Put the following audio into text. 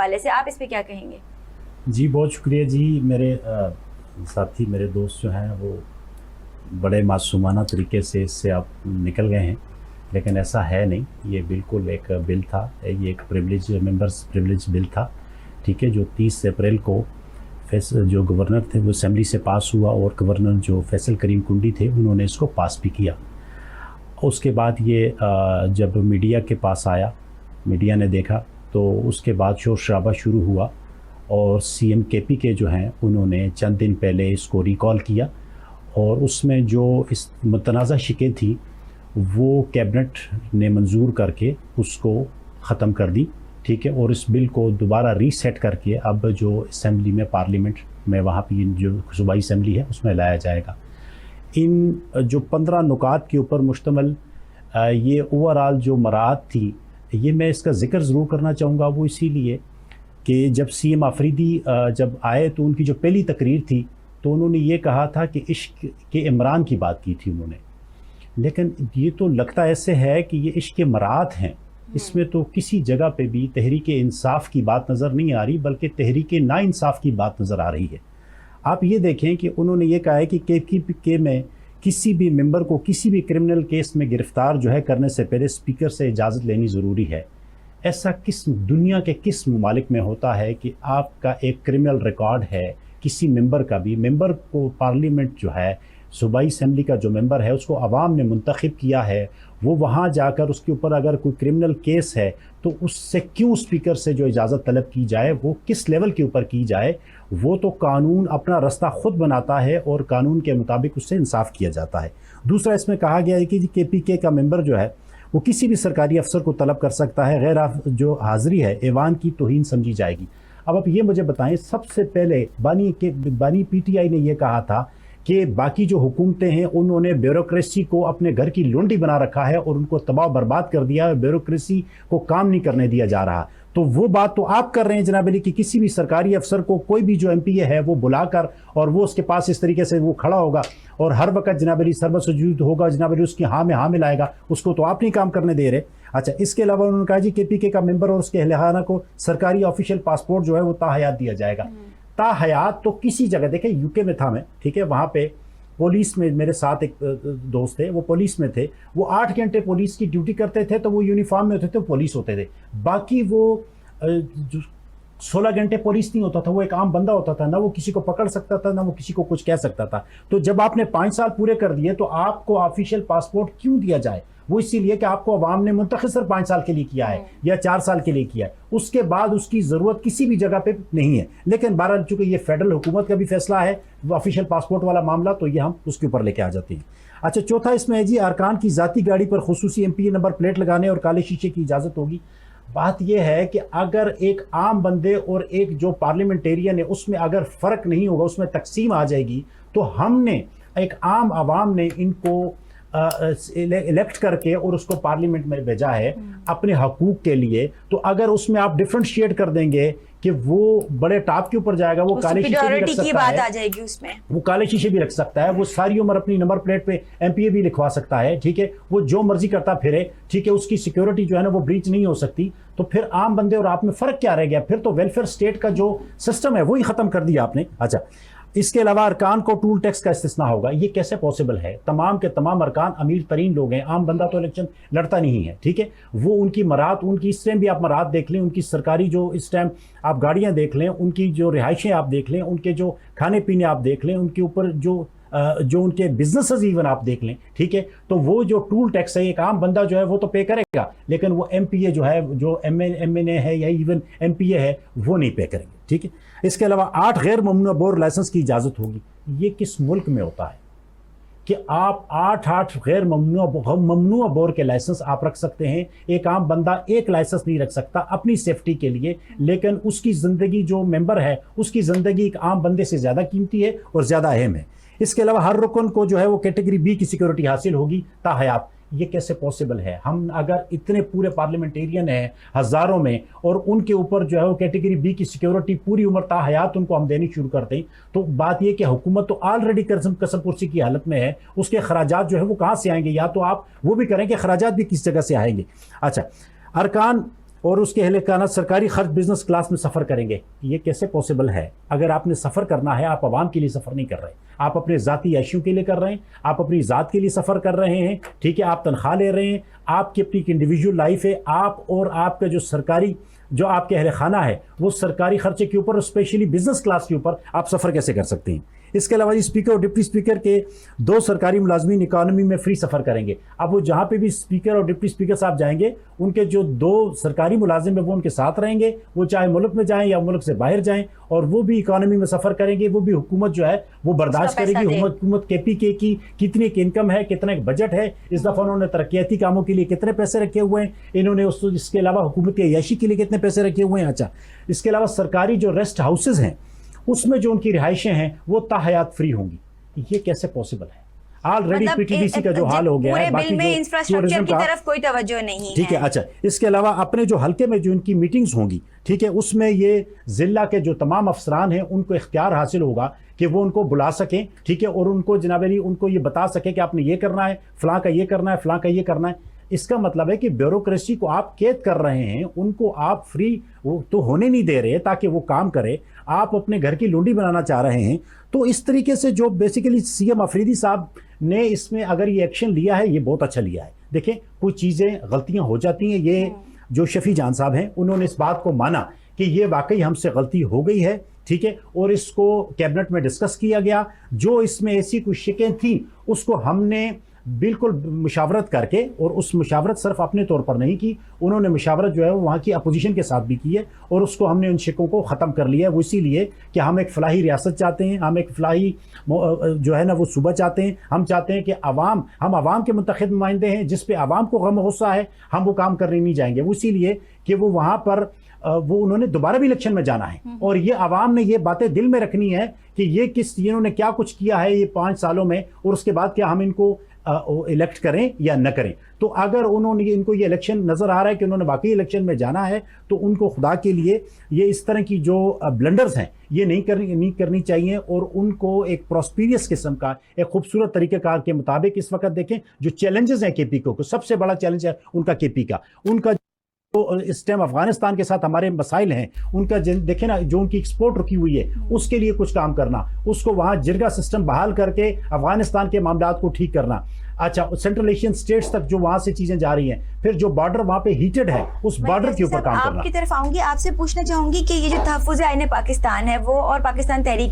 حوالے سے آپ اس پہ کیا کہیں گے؟ جی بہت شکریہ جی. میرے ساتھی میرے دوست جو ہیں وہ بڑے معصومانہ طریقے سے اس سے آپ نکل گئے ہیں، لیکن ایسا ہے نہیں. یہ بالکل ایک بل تھا، یہ ایک ممبرس پریویلیج بل تھا، ٹھیک ہے، جو 30 اپریل کو جو گورنر تھے وہ اسمبلی سے پاس ہوا، اور گورنر جو فیصل کریم کنڈی تھے انہوں نے اس کو پاس بھی کیا. اس کے بعد یہ جب میڈیا کے پاس آیا، میڈیا نے دیکھا، تو اس کے بعد شور شرابہ شروع ہوا، اور سی ایم کے پی کے جو ہیں انہوں نے چند دن پہلے اس کو ریکال کیا، اور اس میں جو اس متنازع شقیں تھی وہ کیبنٹ نے منظور کر کے اس کو ختم کر دی، ٹھیک ہے، اور اس بل کو دوبارہ ری سیٹ کر کے اب جو اسمبلی میں پارلیمنٹ میں وہاں پہ جو صوبائی اسمبلی ہے اس میں لایا جائے گا. ان جو 15 نکات کے اوپر مشتمل یہ اوورآل جو مراعات تھی، یہ میں اس کا ذکر ضرور کرنا چاہوں گا. وہ اسی لیے کہ جب سی ایم آفریدی جب آئے تو ان کی جو پہلی تقریر تھی تو انہوں نے یہ کہا تھا کہ عشق کے عمران کی بات کی تھی انہوں نے، لیکن یہ تو لگتا ایسے ہے کہ یہ عشق کے مراعات ہیں. اس میں تو کسی جگہ پہ بھی تحریک انصاف کی بات نظر نہیں آ رہی، بلکہ تحریک نا انصاف کی بات نظر آ رہی ہے. آپ یہ دیکھیں کہ انہوں نے یہ کہا ہے کہ کے میں کسی بھی ممبر کو کسی بھی کرمنل کیس میں گرفتار جو ہے کرنے سے پہلے اسپیکر سے اجازت لینی ضروری ہے. ایسا کس دنیا کے کس ممالک میں ہوتا ہے کہ آپ کا ایک کرمنل ریکارڈ ہے کسی ممبر کا بھی؟ ممبر کو پارلیمنٹ جو ہے، صوبائی اسمبلی کا جو ممبر ہے اس کو عوام نے منتخب کیا ہے، وہ وہاں جا کر اس کے اوپر اگر کوئی کرمنل کیس ہے تو اس سے کیوں اسپیکر سے جو اجازت طلب کی جائے، وہ کس لیول کے اوپر کی جائے؟ وہ تو قانون اپنا رستہ خود بناتا ہے اور قانون کے مطابق اس سے انصاف کیا جاتا ہے. دوسرا اس میں کہا گیا ہے کہ کے پی کے کا ممبر جو ہے وہ کسی بھی سرکاری افسر کو طلب کر سکتا ہے، غیر جو حاضری ہے ایوان کی توہین سمجھی جائے گی. اب آپ یہ مجھے بتائیں، سب سے پہلے بانی پی ٹی آئی نے یہ کہا تھا کہ باقی جو حکومتیں ہیں انہوں نے بیوروکریسی کو اپنے گھر کی لونڈی بنا رکھا ہے اور ان کو تباہ برباد کر دیا ہے، بیوروکریسی کو کام نہیں کرنے دیا جا رہا. تو وہ بات تو آپ کر رہے ہیں جناب علی کہ کسی بھی سرکاری افسر کو کوئی بھی جو ایم پی اے ہے وہ بلا کر اور وہ اس کے پاس اس طریقے سے وہ کھڑا ہوگا اور ہر وقت جناب علی سربت سجود ہوگا، جناب علی اس کی ہاں میں ملائے گا، اس کو تو آپ نہیں کام کرنے دے رہے. اچھا، اس کے علاوہ انہوں نے کہا جی کے پی کے کا ممبر اور اس کے اہل خانہ کو سرکاری آفیشیل پاسپورٹ جو ہے وہ تاحیات دیا جائے گا. تاحیات تو کسی جگہ، دیکھیں یو کے میں تھا میں، ٹھیک ہے، وہاں پہ پولیس میں میرے ساتھ ایک دوست تھے، وہ پولیس میں تھے، وہ 8 گھنٹے پولیس کی ڈیوٹی کرتے تھے تو وہ یونیفارم میں ہوتے تھے، پولیس ہوتے تھے. باقی وہ 16 گھنٹے پولیس نہیں ہوتا تھا، وہ ایک عام بندہ ہوتا تھا، نہ وہ کسی کو پکڑ سکتا تھا نہ وہ کسی کو کچھ کہہ سکتا تھا. تو جب آپ نے 5 سال پورے کر دیے تو آپ کو آفیشیل پاسپورٹ کیوں دیا جائے؟ وہ اسی لیے کہ آپ کو عوام نے منتخب صرف 5 سال کے لیے کیا ہے یا 4 سال کے لیے کیا ہے، اس کے بعد اس کی ضرورت کسی بھی جگہ پہ نہیں ہے. لیکن بہرحال چونکہ یہ فیڈرل حکومت کا بھی فیصلہ ہے وہ آفیشیل پاسپورٹ والا معاملہ، تو یہ ہم اس کے اوپر لے کے آ جاتے ہیں. اچھا، چوتھا اس میں ہے جی ارکان کی ذاتی گاڑی پر خصوصی M P A number plate لگانے اور کالے شیشے کی اجازت ہوگی. بات یہ ہے کہ اگر ایک عام بندے اور ایک جو پارلیمنٹیرین ہے اس میں اگر فرق نہیں ہوگا، اس میں تقسیم آ جائے گی، تو ہم نے ایک عام عوام نے ان کو الیکٹ کر کے اور اس کو پارلیمنٹ میں بھیجا ہے اپنے حقوق کے لیے. تو اگر اس میں آپ ڈفرینشیٹ کر دیں گے کہ وہ بڑے ٹاپ کے اوپر جائے گا، وہ کالے شیشے بھی رکھ سکتا ہے، وہ کالے شیشے بھی رکھ سکتا ہے، وہ ساری عمر اپنی نمبر پلیٹ پہ ایم پی اے بھی لکھوا سکتا ہے، ٹھیک ہے، وہ جو مرضی کرتا پھرے، ٹھیک ہے، اس کی سیکیورٹی جو ہے نا وہ بریچ نہیں ہو سکتی. تو پھر عام بندے اور آپ میں فرق کیا رہ گیا؟ پھر تو ویلفیئر اسٹیٹ کا جو سسٹم ہے وہی ختم کر دیا آپ نے. اچھا، اس کے علاوہ ارکان کو ٹول ٹیکس کا استثناء ہوگا. یہ کیسے پاسبل ہے؟ تمام کے تمام ارکان امیر ترین لوگ ہیں، عام بندہ تو الیکشن لڑتا نہیں ہے، ٹھیک ہے. وہ ان کی مراعات، ان کی اس ٹائم بھی آپ مراعات دیکھ لیں، ان کی سرکاری جو اس ٹائم آپ گاڑیاں دیکھ لیں، ان کی جو رہائشیں آپ دیکھ لیں، ان کے جو کھانے پینے آپ دیکھ لیں، ان کے اوپر جو ان کے بزنسز ایون آپ دیکھ لیں، ٹھیک ہے. تو وہ جو ٹول ٹیکس ہے ایک عام بندہ جو ہے وہ تو پے کرے گا، لیکن وہ ایم پی اے جو ہے، جو ایم این اے ہے یا ایون ایم پی اے ہے، وہ نہیں پے کریں گے، ٹھیک ہے. اس کے علاوہ 8 غیر ممنوع بور لائسنس کی اجازت ہوگی. یہ کس ملک میں ہوتا ہے کہ آپ 8 غیر ممنوع بور کے لائسنس آپ رکھ سکتے ہیں؟ ایک عام بندہ ایک لائسنس نہیں رکھ سکتا اپنی سیفٹی کے لیے، لیکن اس کی زندگی جو ممبر ہے اس کی زندگی ایک عام بندے سے زیادہ قیمتی ہے اور زیادہ اہم ہے. اس کے علاوہ ہر رکن کو جو ہے وہ کیٹیگری بی کی سیکیورٹی حاصل ہوگی تا حیات. یہ کیسے پاسبل ہے؟ ہم اگر اتنے پورے پارلیمنٹیرین ہیں ہزاروں میں اور ان کے اوپر جو ہے وہ کیٹیگری بی کی سیکیورٹی پوری عمر تا حیات ان کو ہم دینی شروع کر دیں، تو بات یہ کہ حکومت تو آلریڈی قسم پرسی کی حالت میں ہے، اس کے خراجات جو ہے وہ کہاں سے آئیں گے؟ یا تو آپ وہ بھی کریں کہ خراجات بھی کس جگہ سے آئیں گے. اچھا، ارکان اور اس کے اہل خانہ سرکاری خرچ بزنس کلاس میں سفر کریں گے. یہ کیسے پاسبل ہے؟ اگر آپ نے سفر کرنا ہے، آپ عوام کے لیے سفر نہیں کر رہے، آپ اپنے ذاتی عیشیوں کے لیے کر رہے ہیں، آپ اپنی ذات کے لیے سفر کر رہے ہیں. ٹھیک ہے، آپ تنخواہ لے رہے ہیں، آپ کی اپنی انڈیویجول لائف ہے. آپ اور آپ کا جو سرکاری جو آپ کے اہل خانہ ہے وہ سرکاری خرچے کے اوپر، اسپیشلی بزنس کلاس کے اوپر آپ سفر کیسے کر سکتے ہیں؟ اس کے علاوہ اسپیکر اور ڈپٹی اسپیکر کے 2 سرکاری ملازمین اکانومی میں فری سفر کریں گے. اب وہ جہاں پہ بھی اسپیکر اور ڈپٹی اسپیکر صاحب جائیں گے، ان کے جو 2 سرکاری ملازم ہیں وہ ان کے ساتھ رہیں گے، وہ چاہے ملک میں جائیں یا ملک سے باہر جائیں، اور وہ بھی اکانومی میں سفر کریں گے. وہ بھی حکومت جو ہے وہ برداشت کرے گی. حکومت کے پی کے کی کتنی انکم ہے، کتنا ایک بجٹ ہے، اس دفعہ انہوں نے ترقیاتی کاموں کے لیے کتنے پیسے رکھے ہوئے ہیں، انہوں نے اس کے علاوہ حکومت کی عیاشی کے لیے کتنے پیسے رکھے ہوئے ہیں. اچھا، اس کے علاوہ سرکاری جو ریسٹ ہاؤسز ہیں اس میں جو ان کی رہائشیں ہیں وہ تا حیات فری ہوں گی. یہ کیسے پوسیبل ہے؟ Already P T D C کا جو حال ہو گیا ہے، باقی جو انفراسٹرکچر کی طرف کوئی توجہ نہیں ہے. ٹھیک ہے. اچھا، اس کے علاوہ اپنے جو حلقے میں جو ان کی میٹنگز ہوں گی، ٹھیک ہے، اس میں یہ ضلع کے جو تمام افسران ہیں ان کو اختیار حاصل ہوگا کہ وہ ان کو بلا سکیں، ٹھیک ہے، اور ان کو جناب علی ان کو یہ بتا سکیں کہ آپ نے یہ کرنا ہے، فلاں کا یہ کرنا ہے، فلاں کا یہ کرنا ہے. اس کا مطلب ہے کہ بیوروکریسی کو آپ قید کر رہے ہیں، ان کو آپ فری تو ہونے نہیں دے رہے تاکہ وہ کام کرے. آپ اپنے گھر کی لونڈی بنانا چاہ رہے ہیں. تو اس طریقے سے جو بیسیکلی سی ایم افریدی صاحب نے اس میں اگر یہ ایکشن لیا ہے، یہ بہت اچھا لیا ہے. دیکھیں، کچھ چیزیں غلطیاں ہو جاتی ہیں. یہ جو شفیع جان صاحب ہیں انہوں نے اس بات کو مانا کہ یہ واقعی ہم سے غلطی ہو گئی ہے، ٹھیک ہے، اور اس کو کیبنٹ میں ڈسکس کیا گیا. جو اس میں ایسی کچھ شکیں تھیں اس کو ہم نے بالکل مشاورت کر کے، اور اس مشاورت صرف اپنے طور پر نہیں کی، انہوں نے مشاورت جو ہے وہاں کی اپوزیشن کے ساتھ بھی کی ہے، اور اس کو ہم نے ان شکوں کو ختم کر لیا ہے. وہ اسی لیے کہ ہم ایک فلاحی ریاست چاہتے ہیں، ہم ایک فلاحی جو ہے نا وہ صوبہ چاہتے ہیں. ہم چاہتے ہیں کہ ہم عوام کے منتخب نمائندے ہیں، جس پہ عوام کو غم و غصہ ہے ہم وہ کام کرنے نہیں جائیں گے. وہ اسی لیے کہ وہ وہاں پر انہوں نے دوبارہ بھی الیکشن میں جانا ہے، اور یہ عوام نے یہ باتیں دل میں رکھنی ہے کہ انہوں نے کیا کچھ کیا ہے یہ 5 سالوں میں، اور اس کے بعد کیا ہم ان کو الیکٹ کریں یا نہ کریں. تو اگر ان کو یہ الیکشن نظر آ رہا ہے کہ انہوں نے واقعی الیکشن میں جانا ہے، تو ان کو خدا کے لیے یہ اس طرح کی جو بلنڈرز ہیں یہ نہیں کرنی چاہیے، اور ان کو ایک پراسپیریس قسم کا ایک خوبصورت طریقہ کار کے مطابق. اس وقت دیکھیں جو چیلنجز ہیں کے پی کو، سب سے بڑا چیلنج ہے ان کا کے پی کا، ان کا اس ٹائم افغانستان کے ساتھ ہمارے مسائل ہیں، ان کا دیکھیں نا جو ان کی ایکسپورٹ رکی ہوئی ہے اس کے لیے کچھ کام کرنا، اس کو وہاں جرگا سسٹم بحال کر کے افغانستان کے معاملات کو ٹھیک کرنا. اچھا، سینٹرل ایشین سٹیٹس تک جو وہاں سے چیزیں جا رہی ہیں، پھر جو بارڈر وہاں پہ ہیٹڈ ہے اس بارڈر کے اوپر کام کرنا. آپ کی طرف آؤں گی، آپ سے پوچھنا چاہوں گی کہ یہ جو تحفظ آئین پاکستان ہے وہ اور پاکستان تحریک